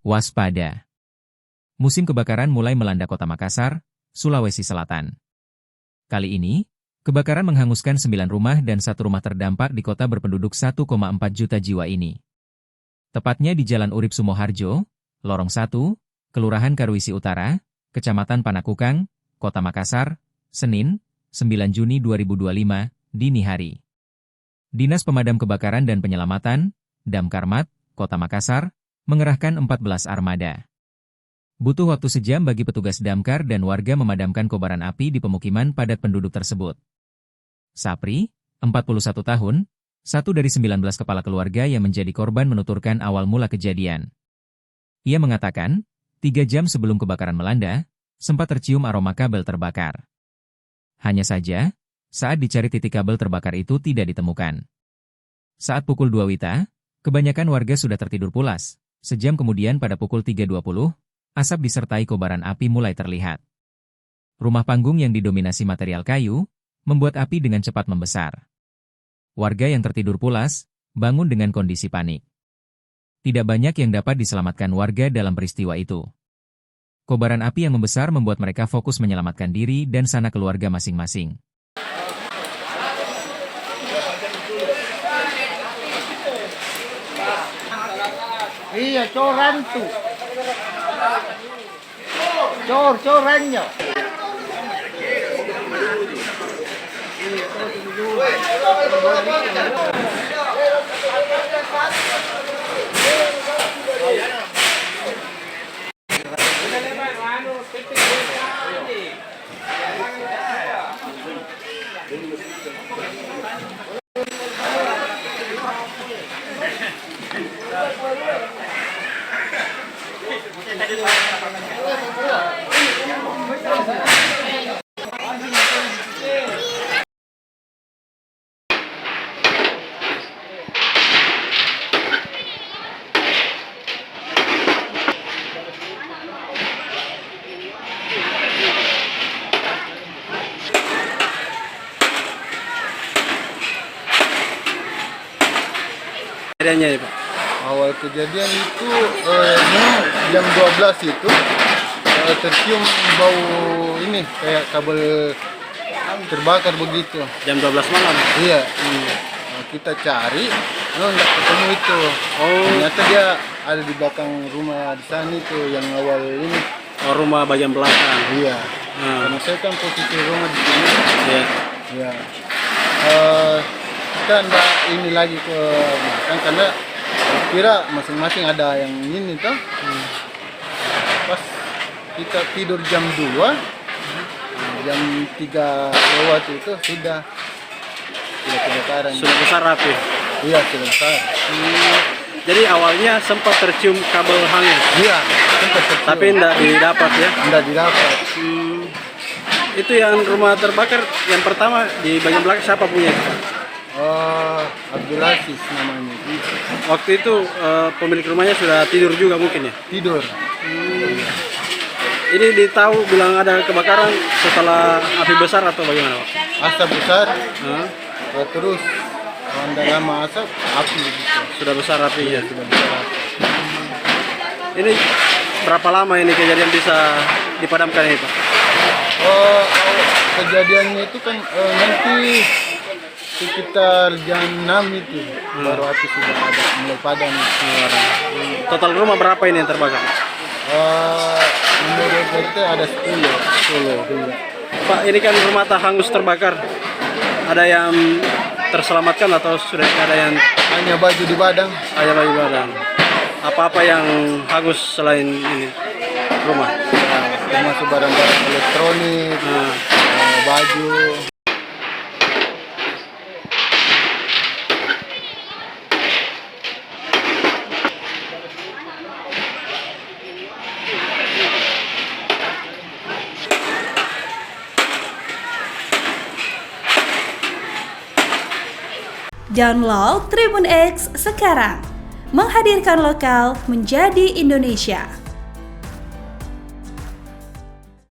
Waspada. Musim kebakaran mulai melanda Kota Makassar, Sulawesi Selatan. Kali ini, kebakaran menghanguskan 9 rumah dan 1 rumah terdampak di kota berpenduduk 1,4 juta jiwa ini. Tepatnya di Jalan Urip Sumoharjo, Lorong 1, Kelurahan Karuisi Utara, Kecamatan Panakukang, Kota Makassar, Senin, 9 Juni 2025, dini hari. Dinas Pemadam Kebakaran dan Penyelamatan, Damkarmat, Kota Makassar, mengerahkan 14 armada. Butuh waktu sejam bagi petugas damkar dan warga memadamkan kobaran api di pemukiman padat penduduk tersebut. Sapri, 41 tahun, satu dari 19 kepala keluarga yang menjadi korban menuturkan awal mula kejadian. Ia mengatakan, 3 jam sebelum kebakaran melanda, sempat tercium aroma kabel terbakar. Hanya saja, saat dicari titik kabel terbakar itu tidak ditemukan. Saat pukul 2 WITA, kebanyakan warga sudah tertidur pulas. Sejam kemudian pada pukul 3.20, asap disertai kobaran api mulai terlihat. Rumah panggung yang didominasi material kayu, membuat api dengan cepat membesar. Warga yang tertidur pulas, bangun dengan kondisi panik. Tidak banyak yang dapat diselamatkan warga dalam peristiwa itu. Kobaran api yang membesar membuat mereka fokus menyelamatkan diri dan sanak keluarga masing-masing. Iya, coran tuh. Corannya. Kejadiannya ya, Pak? Awal kejadian itu memang jam 12 itu tercium bau ini kayak kabel terbakar begitu. Jam 12 malam? Iya. Nah, kita cari, nggak ketemu itu. Oh. Ternyata dia ada di belakang rumah di sana itu yang awal ini. Oh, rumah bagian belakang? Iya. Karena saya kan posisi rumah di sini. Iya. Iya. Kita nggak ini lagi ke belakang karena kira masing-masing ada yang ini tuh. Pas kita tidur jam 2, jam 3 lewat itu sudah kebakaran. Sudah besar api? Iya, sudah besar. Jadi awalnya sempat tercium kabel hangin? Iya, sempat tercium. Tapi tidak didapat ya? Tidak didapat. Itu yang rumah terbakar yang pertama di bagian belakang siapa punya? Abdul Aziz namanya. Waktu itu pemilik rumahnya sudah tidur juga mungkin ya? Tidur. Ini ditahu bilang ada kebakaran setelah api besar atau bagaimana, Pak? Asap besar. Terus kalau lama asap, api gitu. Sudah besar apinya? Sudah besar api. Ini berapa lama ini kejadian bisa dipadamkan ini, Pak? Kejadiannya itu kan nanti sekitar jam 6 itu baru api sudah ada mulai padam. Total rumah berapa ini yang terbakar? Menurut kita ada 10. Pak, ini kan rumah tak hangus terbakar. Ada yang terselamatkan atau sudah ada yang hanya baju di badang? Hanya baju badang. Apa-apa yang hangus selain ini rumah? Termasuk barang-barang elektronik, baju. Download Tribun X sekarang, menghadirkan lokal menjadi Indonesia.